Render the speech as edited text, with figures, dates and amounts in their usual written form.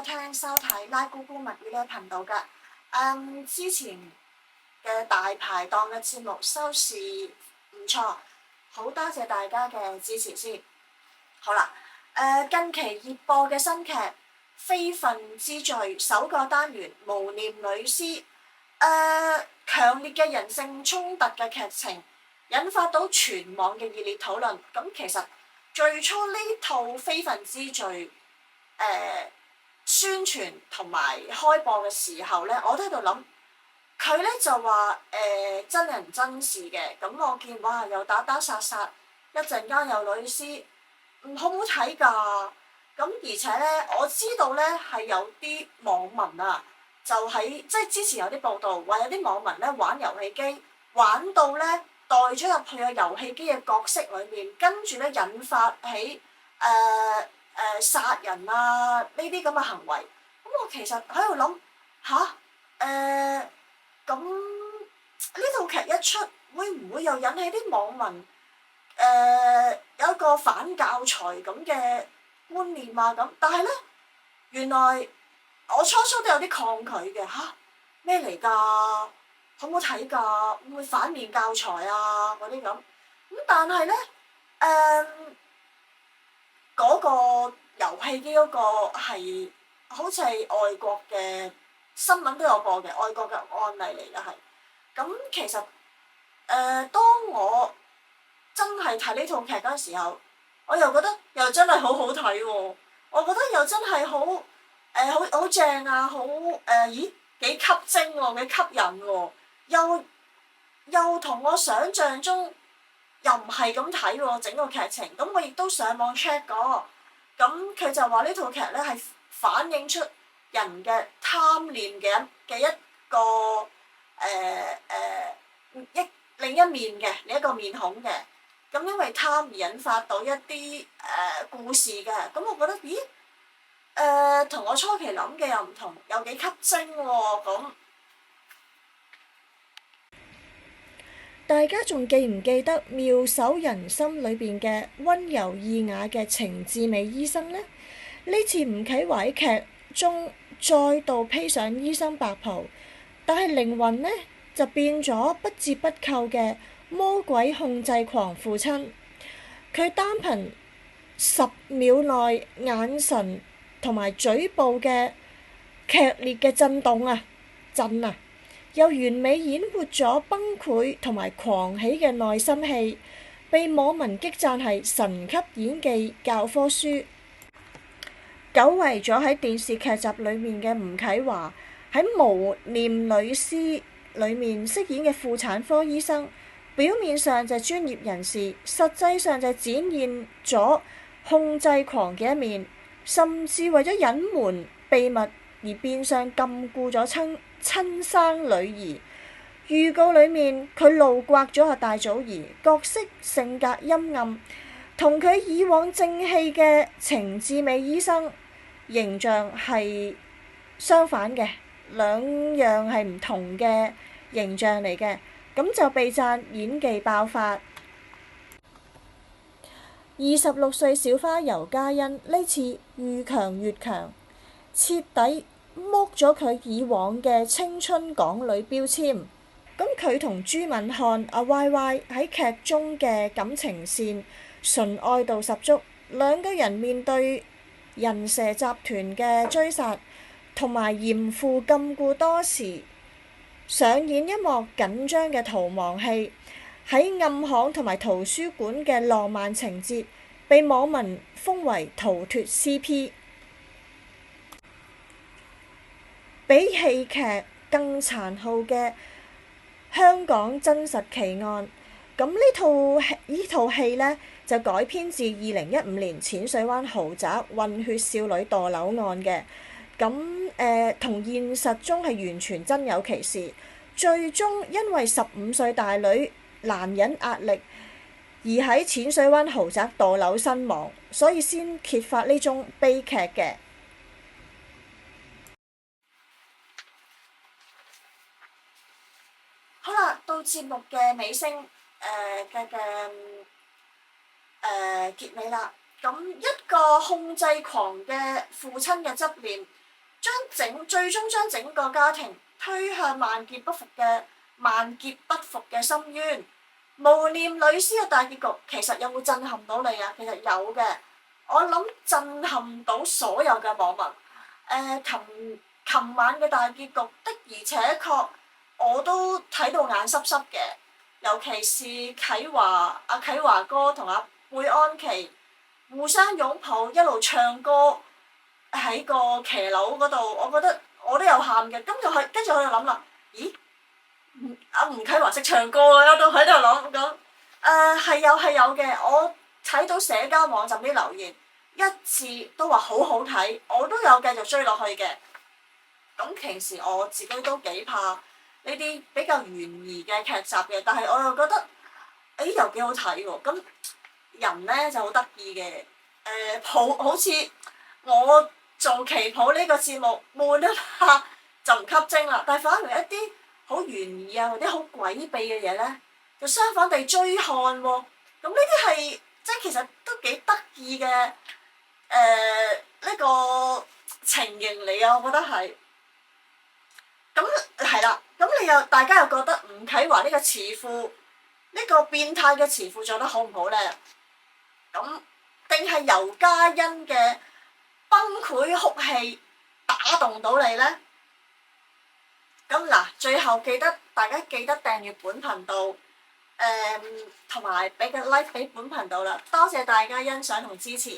收聽收睇拉姑姑物語呢個頻道㗎。之前嘅大排檔嘅節目收視唔錯，好多謝大家嘅支持先。好啦，近期熱播嘅新劇《非分之罪》首個單元無念女屍，強烈嘅人性衝突嘅劇情，引發到全網嘅熱烈討論。咁其實最初呢套《非分之罪》宣傳同埋開播嘅時候咧，我都喺度諗，佢咧就話真人真事嘅，咁我見哇又打打殺殺，一陣間又女屍，好唔好睇㗎？咁而且咧，我知道咧係有啲網民啊，就喺即係之前有啲報道話有啲網民咧玩遊戲機，玩到咧代咗入去個遊戲機嘅角色裏面，跟住咧引發起殺人啊呢啲咁嘅行為。咁我其實喺度諗吓，咁呢套劇一出，會唔會又引起啲網民有一個反教材咁嘅觀念啊？咁但係咧，原來我初初都有啲抗拒嘅吓，咩嚟㗎？好唔好睇㗎？會唔會反面教材啊？嗰啲咁但係咧嗰個遊戲機嗰個係好似係外國嘅新聞都有播嘅，外國嘅案例嚟嘅係。咁其實當我真係睇呢套劇嗰陣時候，我又覺得又真係好好睇喎。我覺得又真係好正啊，咦幾吸睛喎，幾吸引喎，又同我想像中又唔係咁睇喎，整個劇情。咁我亦都上網 check 過，咁佢就話呢套劇咧係反映出人嘅貪念嘅一個另一面嘅另一個面孔嘅。咁因為貪而引發到一啲故事嘅，咁我覺得咦同我初期諗嘅又唔同，又幾吸睛喎咁。大家仲記唔記得妙手仁心裏邊嘅溫柔爾雅嘅程志美醫生呢？呢次吳啟華喺劇中再度披上醫生白袍，但係靈魂呢就變咗不折不扣嘅魔鬼控制狂父親。佢單憑10秒內眼神同埋嘴部嘅劇烈嘅震動又完美演活咗崩潰同埋狂喜嘅內心戲，被網民激讚係神級演技教科書。久違咗喺電視劇集裏面嘅吳啟華喺《無念女屍》裏面飾演嘅婦產科醫生，表面上就係專業人士，實際上就展現咗控制狂嘅一面，甚至為咗隱瞞秘密而變相禁錮咗親生女兒。預告裏面佢怒刮咗阿大祖兒，角色性格陰暗，同佢以往正氣嘅程志美醫生形象係相反嘅，兩樣係唔同嘅形象嚟嘅。咁就被讚演技爆發。26歲小花尤嘉欣呢次愈強愈強，徹底剝咗佢以往嘅青春港女標籤。咁佢同朱敏瀚阿 YY 喺劇中嘅感情線純愛度十足，兩個人面對人蛇集團嘅追殺同埋嚴父禁錮多時，上演一幕緊張嘅逃亡戲。喺暗巷同埋圖書館嘅浪漫情節，被網民封為逃脫 CP。比戲劇更殘酷嘅香港真實奇案，咁呢套戲呢，就改編自2015年淺水灣豪宅混血少女墮樓案嘅。咁同現實中係完全真有其事。最終因為15歲大女難忍壓力而喺淺水灣豪宅墮樓身亡，所以先揭發呢宗悲劇嘅。好啦，到節目嘅尾聲結尾啦。咁一個控制狂嘅父親嘅執念，最終將整個家庭推向萬劫不復嘅深淵。無念女屍嘅大結局其實有冇震撼到你啊？其實有嘅，我諗震撼到所有嘅網民。琴晚嘅大結局的而且確我都睇到眼濕濕嘅，尤其是啟華哥同阿貝安琪互相擁抱一路唱歌喺個騎樓嗰度，我覺得我都有喊嘅。跟住我就諗啦，咦？阿吳啟華識唱歌啊！我都喺度諗講，係有嘅。我睇到社交網站啲留言，一致都話好好睇，我都有繼續追落去嘅。咁平時我自己都幾怕呢啲比較懸疑嘅劇集嘅，但係我又覺得，又幾好睇喎。咁人咧就好得意嘅，好似我做旗袍呢個節目悶一下就唔吸睛啦，但係反而一啲好懸疑啊或者好詭秘嘅嘢咧，就相反地追看喎。咁呢啲係即係其實都幾得意嘅呢個情形嚟啊，我覺得係。咁係啦，咁大家又覺得吳啟華呢個慈父呢個變態嘅慈父做得好唔好咧？咁定係尤嘉欣嘅崩潰哭戲打動到你咧？咁嗱，最後大家記得訂閱本頻道，同埋俾個 like 俾本頻道啦，多謝大家欣賞同支持。